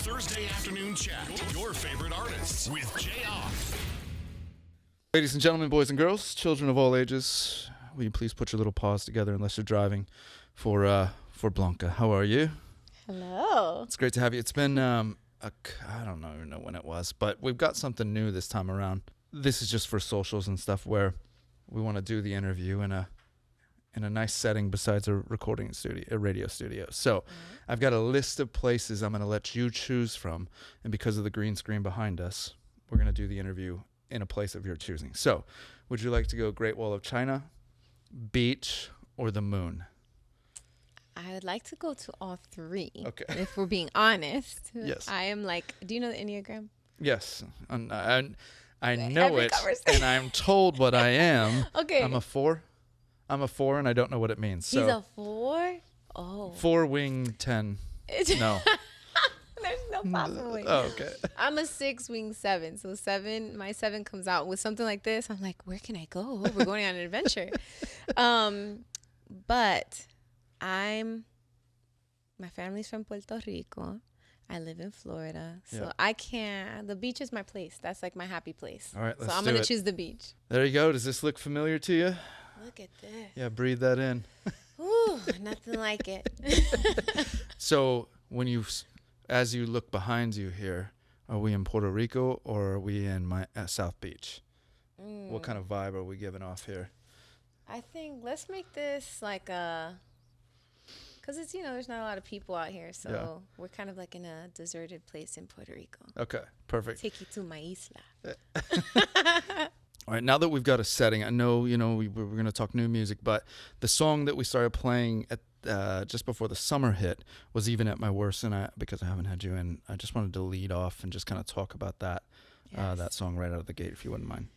Thursday afternoon chat. Your favorite artists with Jayar. Ladies and gentlemen, boys and girls, children of all ages, will you please put your little paws together unless you're driving for Blanca. How are you? Hello. It's great to have you. It's been, I don't even know when it was, but we've got something new this time around. This is just for socials and stuff where we want to do the interview in a nice setting besides a recording studio, a radio studio. So I've got a list of places I'm going to let you choose from. And because of the green screen behind us, we're going to do the interview in a place of your choosing. So would you like to go Great Wall of China, beach, or the moon? I would like to go to all three. Okay. If we're being honest. Yes. I am like, do you know the Enneagram? Yes. I know Every it, conversation. and I'm told what I am. Okay. I'm a 4, and I don't know what it means. He's So a 4? Oh. 4 wing 10. No. There's no possible way. Oh, okay. I'm a 6 wing 7. So my 7 comes out with something like this. I'm like, where can I go? We're going on an adventure. But my family's from Puerto Rico. I live in Florida. So the beach is my place. That's like my happy place. All right, let's So I'm do going it. to choose the beach. There you go. Does this look familiar to you? Look at this. Yeah, breathe that in. Ooh, nothing like it. So as you look behind you here, are we in Puerto Rico or are we in South Beach? What kind of vibe are we giving off here? I think let's make this like because it's, there's not a lot of people out here. So we're kind of like in a deserted place in Puerto Rico. Okay, perfect. Take you to my isla. All right, now that we've got a setting, I know, we're going to talk new music, but the song that we started playing at just before the summer hit was Even at My Worst, and because I haven't had you in, I just wanted to lead off and just kind of talk about that that song right out of the gate, if you wouldn't mind.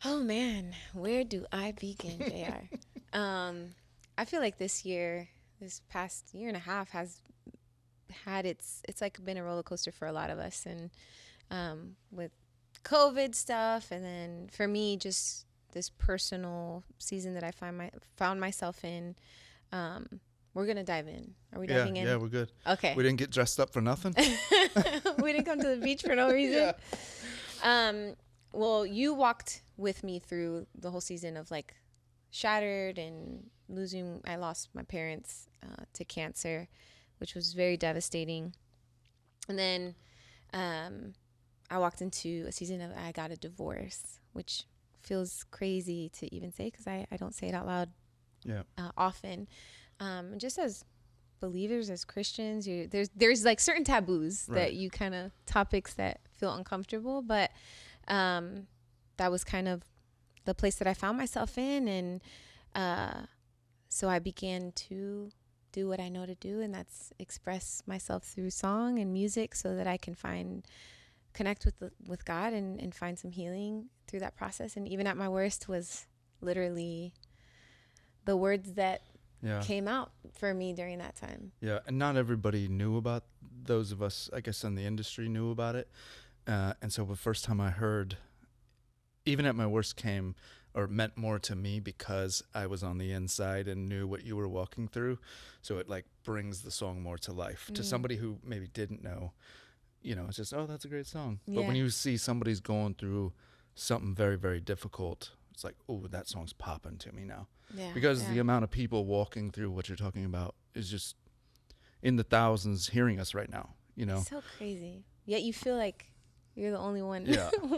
Oh, man. Where do I begin, Jayar? I feel like this past year and a half has had it's like been a roller coaster for a lot of us. And with COVID stuff, and then for me, just this personal season that I found myself in, we're going to dive in. Are we diving in? Yeah, we're good. Okay. We didn't get dressed up for nothing? We didn't come to the beach for no reason. Yeah. Well, you walked with me through the whole season of like shattered and losing. I lost my parents to cancer, which was very devastating. And then I walked into a season of I got a divorce, which feels crazy to even say because I don't say it out loud often. And just as believers, as Christians, there's like certain taboos that you kind of topics that feel uncomfortable, but that was kind of the place that I found myself in. And so I began to do what I know to do, and that's express myself through song and music so that I can connect with God and find some healing through that process. And Even at My Worst was literally the words that came out for me during that time. Yeah, and not everybody knew about, those of us, I guess, in the industry knew about it. And so the first time I heard Even at My Worst meant more to me because I was on the inside and knew what you were walking through. So it like brings the song more to life. To somebody who maybe didn't know, it's just, oh, that's a great song. Yeah. But when you see somebody's going through something very, very difficult, it's like, oh, that song's popping to me now. Yeah, because the amount of people walking through what you're talking about is just in the thousands hearing us right now, It's so crazy. Yet you feel like you're the only one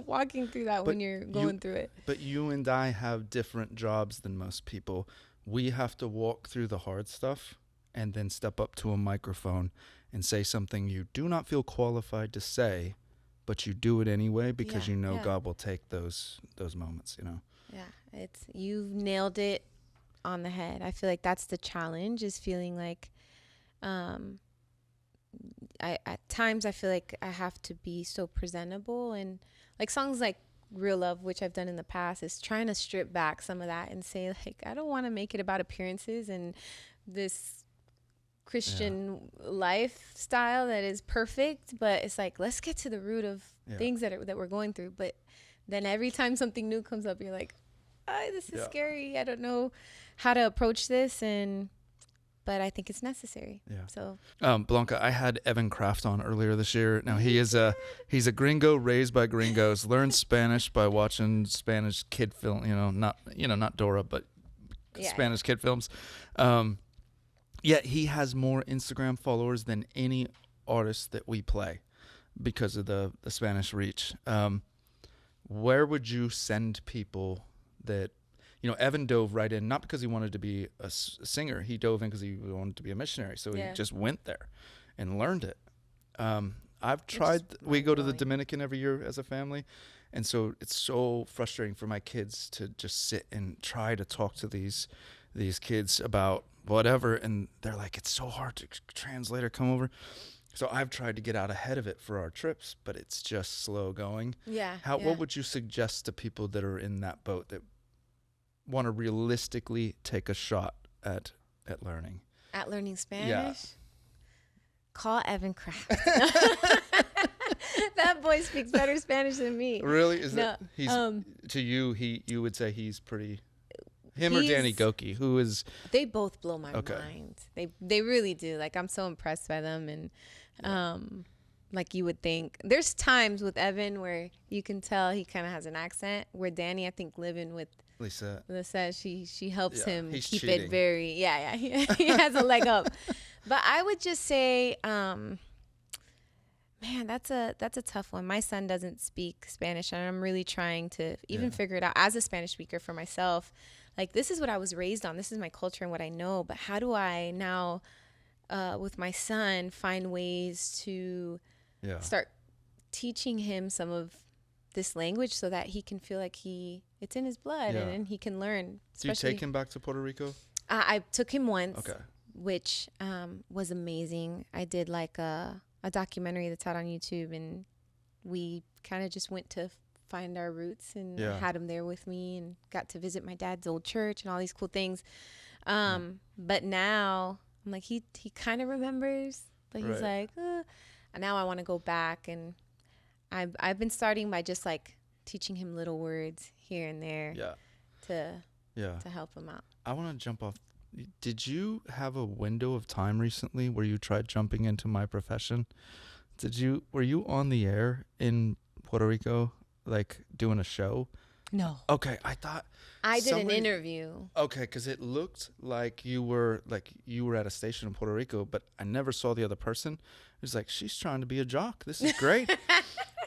walking through that when you're going through it. But you and I have different jobs than most people. We have to walk through the hard stuff and then step up to a microphone and say something you do not feel qualified to say, but you do it anyway because God will take those moments, Yeah, you've nailed it on the head. I feel like that's the challenge, is feeling like at times I feel like I have to be so presentable, and like songs like Real Love, which I've done in the past, is trying to strip back some of that and say like, I don't want to make it about appearances and this Christian lifestyle that is perfect, but it's like, let's get to the root of things that we're going through. But then every time something new comes up, you're like, this is scary. I don't know how to approach this. And but I think it's necessary. Yeah. So Blanca, I had Evan Kraft on earlier this year. Now he's a gringo raised by gringos, learned Spanish by watching Spanish kid film, not Dora, but Spanish kid films. Yet he has more Instagram followers than any artist that we play because of the Spanish reach. Where would you send people that, Evan dove right in, not because he wanted to be a singer. He dove in because he wanted to be a missionary. So he just went there and learned it. I've tried. We go to the Dominican every year as a family. And so it's so frustrating for my kids to just sit and try to talk to these kids about whatever. And they're like, it's so hard to translate or come over. So I've tried to get out ahead of it for our trips, but it's just slow going. Yeah. What would you suggest to people that are in that boat that want to realistically take a shot at learning? At learning Spanish? Yeah. Call Evan Kraft. That boy speaks better Spanish than me. Really? To you, you would say he's pretty... Him or Danny Goki, who is... They both blow my mind. They really do. Like, I'm so impressed by them. And like you would think. There's times with Evan where you can tell he kind of has an accent, where Danny, I think, living with Lisa, she helps him keep it very... Yeah. He has a leg up. But I would just say... man, that's a tough one. My son doesn't speak Spanish, and I'm really trying to even figure it out as a Spanish speaker for myself. Like, this is what I was raised on. This is my culture and what I know. But how do I now, with my son, find ways to start teaching him some of this language so that he can feel like it's in his blood and he can learn. Do you take him back to Puerto Rico? I took him once, which was amazing. I did like a documentary that's out on YouTube, and we kind of just went to find our roots and had him there with me and got to visit my dad's old church and all these cool things. But now I'm like, he kind of remembers, but he's like, and now I want to go back, and I've been starting by just like teaching him little words here and there to help him out. I want to jump off. Did you have a window of time recently where you tried jumping into my profession? Were you on the air in Puerto Rico, like doing a show? No. Okay, I thought I did an interview. Okay, because it looked like you were at a station in Puerto Rico, but I never saw the other person. It was like, she's trying to be a jock. This is great.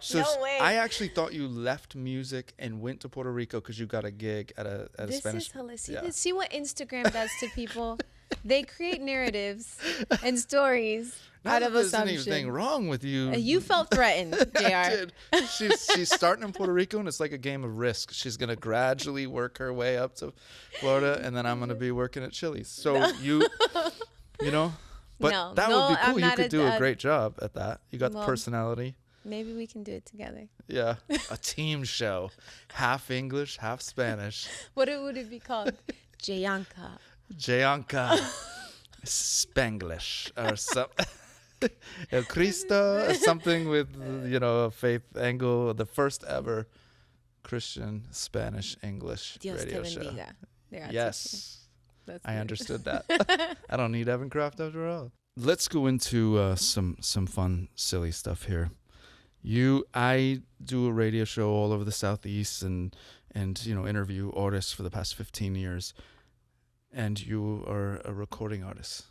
So no way. I actually thought you left music and went to Puerto Rico because you got a gig at a Spanish. This is hilarious. See what Instagram does to people? They create narratives and stories out of assumption. There's anything wrong with you. You felt threatened, Jayar. I did. She's starting in Puerto Rico, and it's like a game of Risk. She's gonna gradually work her way up to Florida, and then I'm gonna be working at Chili's. So but that would be cool. You could do a great job at that. You got the personality. Maybe we can do it together. Yeah, a team show, half English, half Spanish. What would it be called? Jayanka, Spanglish, or something. El Cristo, or something with a faith angle. The first ever Christian Spanish English radio show. Yes, I understood that. I don't need Evan Kraft after all. Let's go into some fun, silly stuff here. I do a radio show all over the Southeast and interview artists for the past 15 years. And you are a recording artist.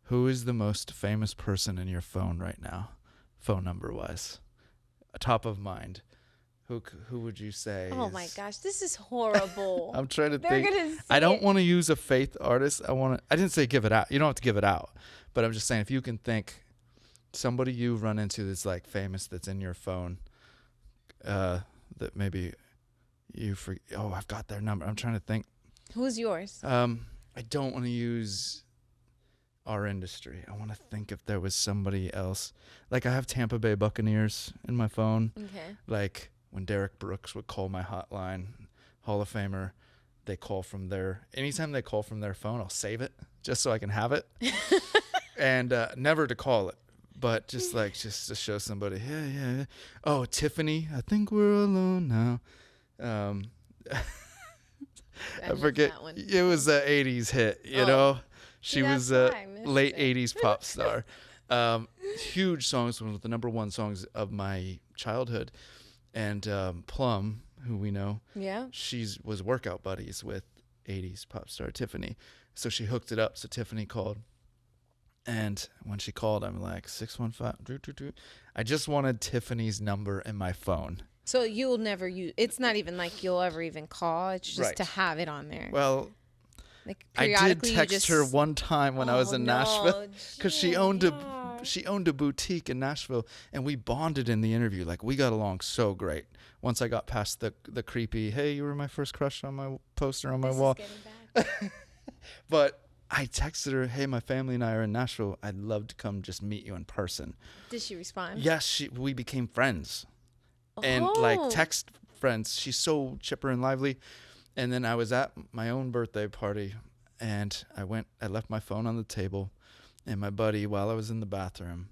Who is the most famous person in your phone right now, phone number wise? Top of mind. Who would you say? Oh my gosh, this is horrible. I'm trying to think. I don't want to use a faith artist. I didn't say give it out. You don't have to give it out. But I'm just saying, if you can think somebody you run into that's like famous that's in your phone, that maybe you forget. Oh, I've got their number. I'm trying to think. Who's yours? I don't want to use our industry. I want to think if there was somebody else. Like, I have Tampa Bay Buccaneers in my phone. Okay. Like, when Derek Brooks would call my hotline, Hall of Famer, anytime they call from their phone, I'll save it just so I can have it. And never to call it, but just to show somebody, yeah. Oh, Tiffany, I think we're alone now. I forget. It was an 80s hit, you know? She That's was a why I missed late it. 80s pop star. Huge songs, one of the number one songs of my childhood. And Plum, who we know, Yeah. was workout buddies with 80s pop star Tiffany. So she hooked it up. So Tiffany called. And when she called, I'm like, 615. I just wanted Tiffany's number in my phone. So you'll never use. It's not even like you'll ever even call. It's just Right. to have it on there. Well, Like I did periodically, you text just, her one time when I was in Nashville because she owned Jayar. a boutique in Nashville, and we bonded in the interview. Like, we got along so great. Once I got past the creepy, hey, you were my first crush on my poster on my This wall. is getting bad. But I texted her, hey, my family and I are in Nashville. I'd love to come just meet you in person. Did she respond? Yes, we became friends. And like text friends. She's so chipper and lively. And then I was at my own birthday party, and I left my phone on the table, and my buddy, while I was in the bathroom,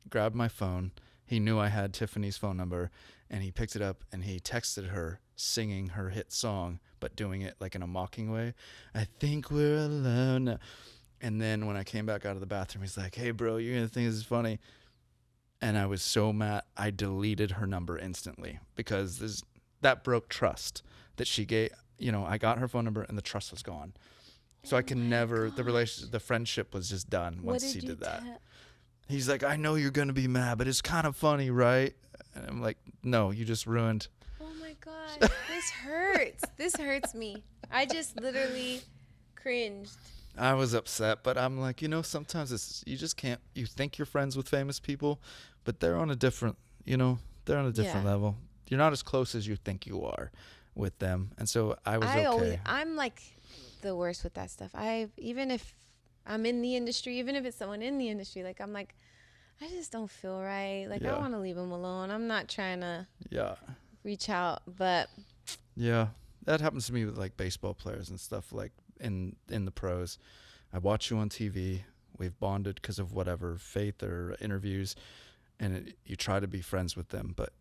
grabbed my phone. He knew I had Tiffany's phone number, and he picked it up and he texted her singing her hit song, but doing it like in a mocking way. I think we're alone now. And then when I came back out of the bathroom, he's like, hey bro, you're gonna think this is funny. And I was so mad, I deleted her number instantly because that broke trust that she gave. You know, I got her phone number and the trust was gone. So I can never, the friendship was just done once he did that. He's like, I know you're going to be mad, but it's kind of funny, right? And I'm like, no, you just ruined. Oh my God. This hurts. This hurts me. I just literally cringed. I was upset, but I'm like, sometimes you just can't, you think you're friends with famous people, but they're on a different level. You're not as close as you think you are with them. And so I was okay. I'm like the worst with that stuff. Even if I'm in the industry, even if it's someone in the industry, like I'm like, I just don't feel right. Like I want to leave them alone. I'm not trying to reach out, but yeah, that happens to me with like baseball players and stuff like in the pros. I watch you on TV. We've bonded because of whatever faith or interviews, and you try to be friends with them, but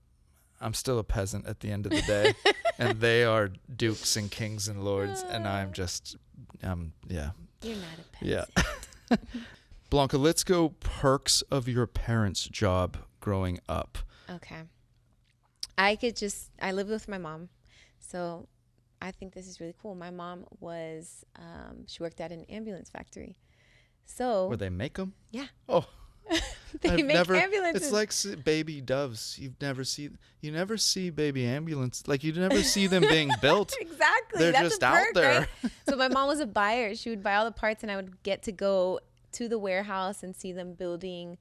I'm still a peasant at the end of the day, and they are dukes and kings and lords, and I'm just, You're not a peasant. Yeah. Blanca, let's go perks of your parents' job growing up. Okay. I live with my mom, so I think this is really cool. My mom was, she worked at an ambulance factory. So. Where they make them? Yeah. Oh. They make ambulances. It's like baby doves. You never see baby ambulance. Like you never see them being built. Exactly. They're That's just a perk, out there. Right? So my mom was a buyer. She would buy all the parts, and I would get to go to the warehouse and see them building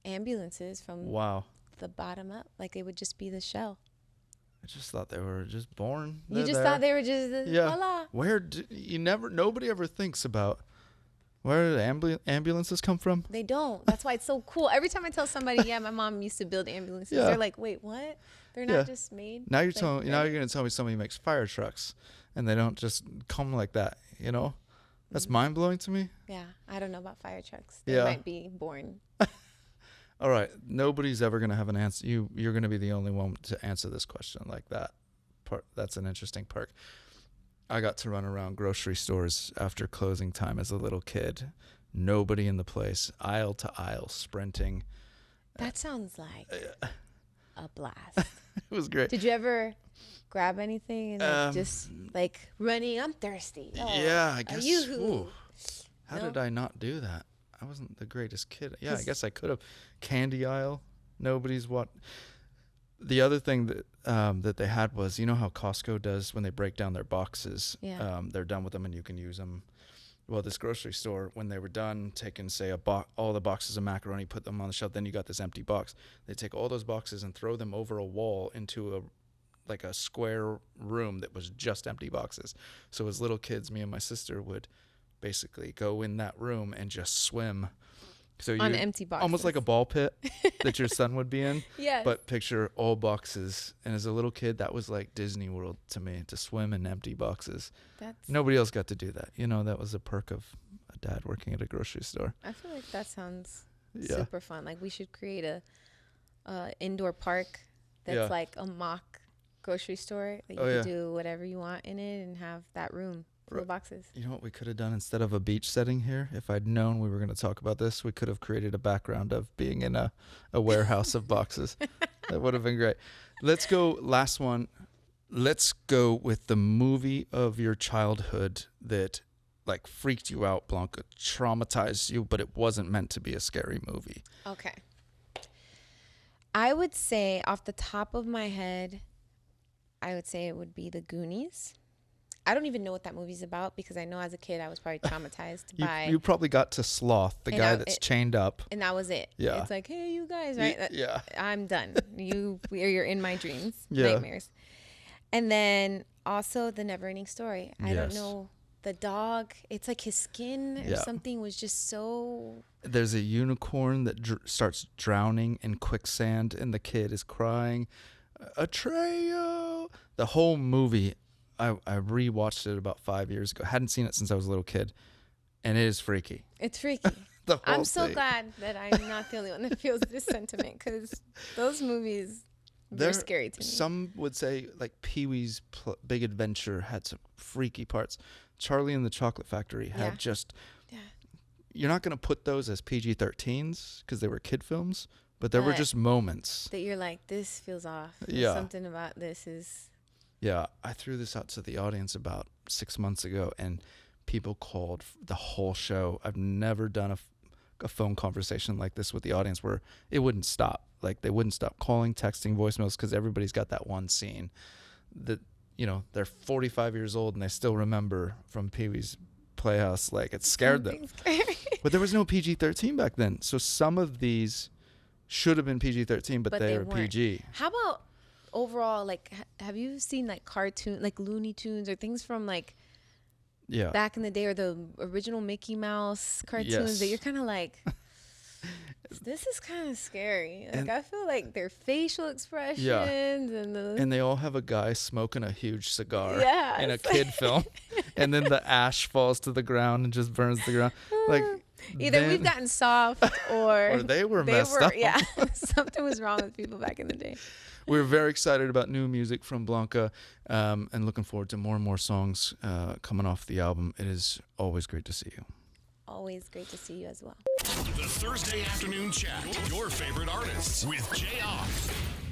ambulances from the bottom up. Like it would just be the shell. I just thought they were just born. You just thought they were just voila. Nobody ever thinks about where did ambulances come from? They don't. That's why it's so cool. Every time I tell somebody, my mom used to build ambulances, they're like, wait, what? They're not just made. Now you're now you're gonna tell me somebody makes fire trucks, and they don't just come like that. That's mind blowing to me. Yeah, I don't know about fire trucks. They might be born. All right, nobody's ever gonna have an answer. You're gonna be the only one to answer this question like that. That's an interesting perk. I got to run around grocery stores after closing time as a little kid. Nobody in the place, aisle to aisle, sprinting. That sounds like a blast. It was great. Did you ever grab anything and just like running? I'm thirsty. I guess. Yoo-hoo. How did I not do that? I wasn't the greatest kid. Yeah, I guess I could have. Candy aisle. Nobody's what. The other thing that they had was, you know how Costco does when they break down their boxes? Yeah. They're done with them and you can use them. Well, this grocery store, when they were done taking, say, all the boxes of macaroni, put them on the shelf, then you got this empty box. They take all those boxes and throw them over a wall into a square room that was just empty boxes. So as little kids, me and my sister would basically go in that room and just swim. So on empty boxes. Almost like a ball pit that your son would be in. Yes. But picture all boxes. And as a little kid, that was like Disney World to me, to swim in empty boxes. Nobody else got to do that. That was a perk of a dad working at a grocery store. I feel like that sounds super fun. Like we should create a indoor park that's like a mock grocery store that you can do whatever you want in it and have that room. full of boxes. You know what we could have done instead of a beach setting here? If I'd known we were going to talk about this, we could have created a background of being in a warehouse of boxes. That would have been great. Let's go, last one. Let's go with the movie of your childhood that like freaked you out, Blanca, traumatized you, but it wasn't meant to be a scary movie. Okay. I would say off the top of my head, I would say it would be The Goonies. I don't even know what that movie's about because I know as a kid I was probably traumatized by... You probably got to Sloth, the guy that's chained up. And that was it. Yeah. It's like, hey, you guys, right? Yeah. I'm done. You're in my dreams, Yeah. nightmares. And then also The Never-Ending Story. I don't know. The dog, it's like his skin or something was just so... There's a unicorn that starts drowning in quicksand and the kid is crying, Atreyu. The whole movie, I rewatched it about 5 years ago. Hadn't seen it since I was a little kid, and it is freaky. It's freaky. I'm so glad that I'm not the only one that feels this sentiment because those movies... They're scary to me. Some would say like Pee-wee's Big Adventure had some freaky parts. Charlie and the Chocolate Factory had just... Yeah. You're not going to put those as PG-13s because they were kid films, but there were just moments. That you're like, this feels off. Yeah. Something about this is... Yeah, I threw this out to the audience about 6 months ago, and people called the whole show. I've never done a phone conversation like this with the audience where it wouldn't stop. Like they wouldn't stop calling, texting, voicemails because everybody's got that one scene that, you know, they're 45 years old and they still remember from Pee-wee's Playhouse. Like it scared them. But there was no PG-13 back then. So some of these should have been PG-13, but they were PG. How about overall, like, have you seen like cartoon, like Looney Tunes or things from like back in the day or the original Mickey Mouse cartoons that you're kind of like... This is kind of scary. Like I feel like their facial expressions and they all have a guy smoking a huge cigar in a kid like film, and then the ash falls to the ground and just burns the ground. Like either we've gotten soft or they were messed up. Yeah, something was wrong with people back in the day. We're very excited about new music from Blanca, and looking forward to more and more songs coming off the album. It is always great to see you. Always great to see you as well. The Thursday Afternoon Chat. Your favorite artists with Jayar.